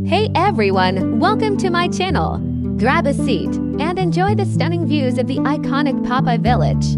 Hey everyone, welcome to my channel. Grab a seat and enjoy the stunning views of the iconic Popeye village.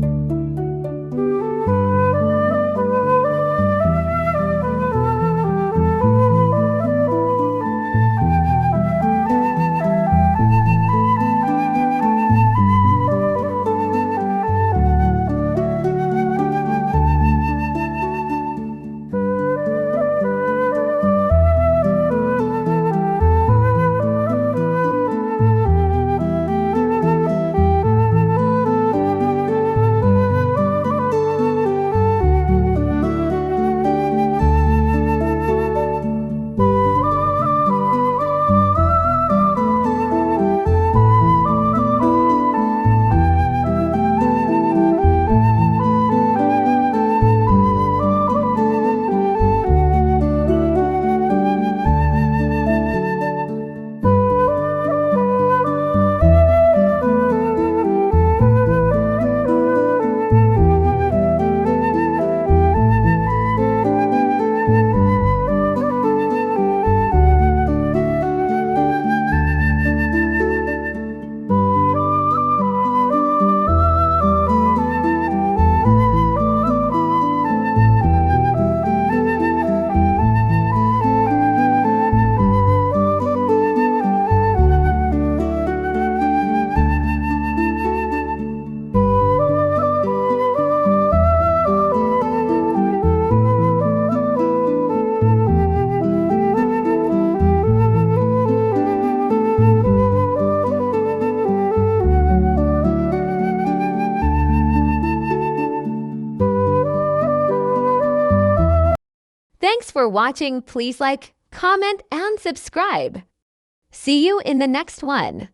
Thanks for watching. Please like, comment, and subscribe. See you in the next one.